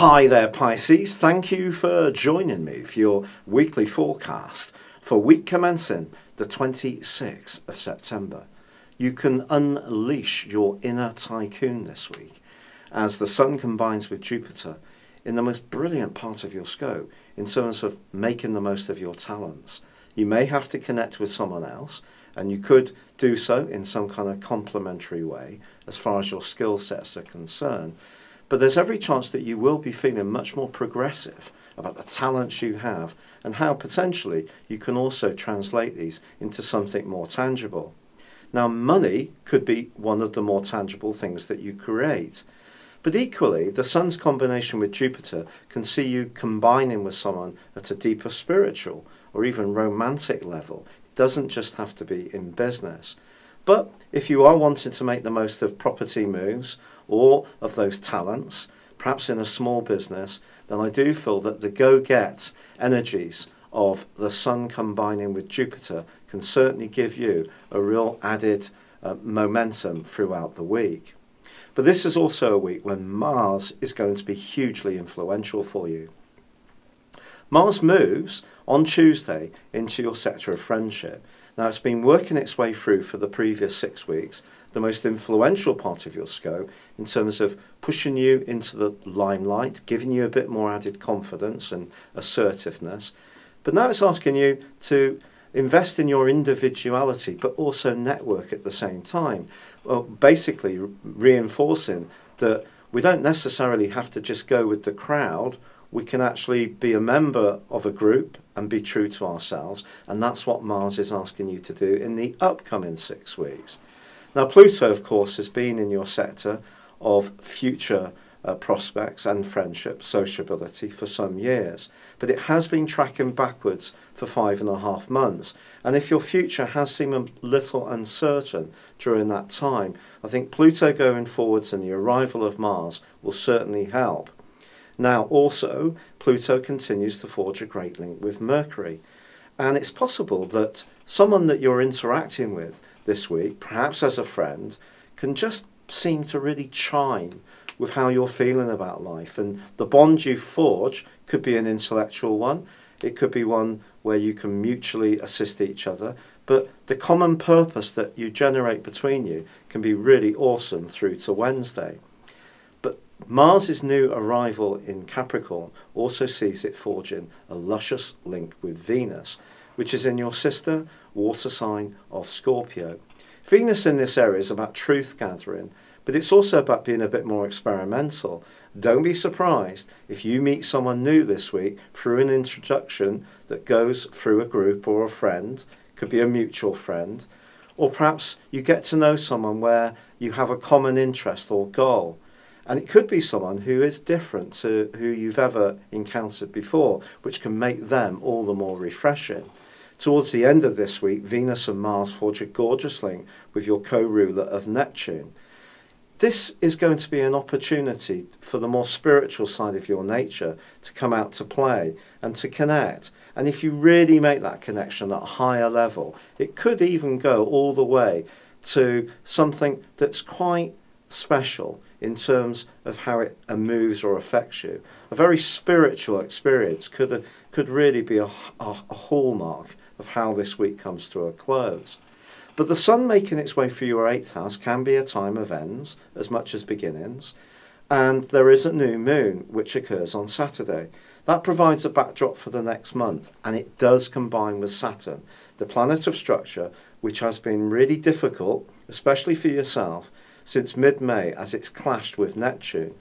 Hi there, Pisces. Thank you for joining me for your weekly forecast for week commencing the 26th of September. You can unleash your inner tycoon this week as the Sun combines with Jupiter in the most brilliant part of your scope in terms of making the most of your talents. You may have to connect with someone else, and you could do so in some kind of complementary way as far as your skill sets are concerned. But there's every chance that you will be feeling much more progressive about the talents you have and how potentially you can also translate these into something more tangible. Now, money could be one of the more tangible things that you create. But equally, the Sun's combination with Jupiter can see you combining with someone at a deeper spiritual or even romantic level. It doesn't just have to be in business. But if you are wanting to make the most of property moves or of those talents, perhaps in a small business, then I do feel that the go-get energies of the Sun combining with Jupiter can certainly give you a real added momentum throughout the week. But this is also a week when Mars is going to be hugely influential for you. Mars moves on Tuesday into your sector of friendship. Now, it's been working its way through for the previous 6 weeks, the most influential part of your scope in terms of pushing you into the limelight, giving you a bit more added confidence and assertiveness. But now it's asking you to invest in your individuality, but also network at the same time. Well, basically reinforcing that we don't necessarily have to just go with the crowd. We can actually be a member of a group and be true to ourselves, and that's what Mars is asking you to do in the upcoming 6 weeks. Now, Pluto, of course, has been in your sector of future prospects and friendship, sociability for some years, but it has been tracking backwards for 5.5 months. And if your future has seemed a little uncertain during that time, I think Pluto going forwards and the arrival of Mars will certainly help. Now, also, Pluto continues to forge a great link with Mercury. And it's possible that someone that you're interacting with this week, perhaps as a friend, can just seem to really chime with how you're feeling about life. And the bond you forge could be an intellectual one. It could be one where you can mutually assist each other. But the common purpose that you generate between you can be really awesome through to Wednesday. Mars's new arrival in Capricorn also sees it forging a luscious link with Venus, which is in your sister water sign of Scorpio. Venus in this area is about truth gathering, but it's also about being a bit more experimental. Don't be surprised if you meet someone new this week through an introduction that goes through a group or a friend, could be a mutual friend, or perhaps you get to know someone where you have a common interest or goal. And it could be someone who is different to who you've ever encountered before, which can make them all the more refreshing. Towards the end of this week, Venus and Mars forge a gorgeous link with your co-ruler of Neptune. This is going to be an opportunity for the more spiritual side of your nature to come out to play and to connect. And if you really make that connection at a higher level, it could even go all the way to something that's quite special in terms of how it moves or affects you. A very spiritual experience could really be a hallmark of how this week comes to a close. But the Sun making its way through your 8th house can be a time of ends as much as beginnings, and there is a new moon which occurs on Saturday. That provides a backdrop for the next month, and it does combine with Saturn, the planet of structure, which has been really difficult, especially for yourself, since mid-May as it's clashed with Neptune.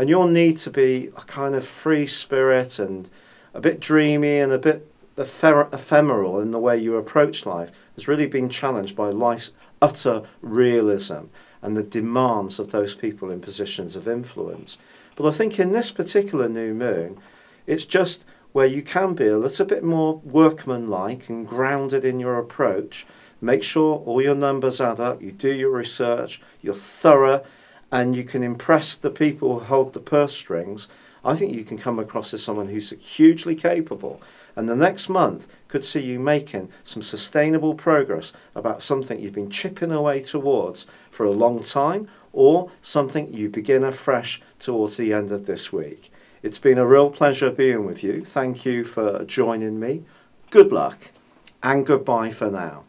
And your need to be a kind of free spirit and a bit dreamy and a bit ephemeral in the way you approach life has really been challenged by life's utter realism and the demands of those people in positions of influence. But I think in this particular new moon, it's just where you can be a little bit more workmanlike and grounded in your approach. Make sure all your numbers add up, you do your research, you're thorough, and you can impress the people who hold the purse strings. I think you can come across as someone who's hugely capable, and the next month could see you making some sustainable progress about something you've been chipping away towards for a long time, or something you begin afresh towards the end of this week. It's been a real pleasure being with you. Thank you for joining me. Good luck and goodbye for now.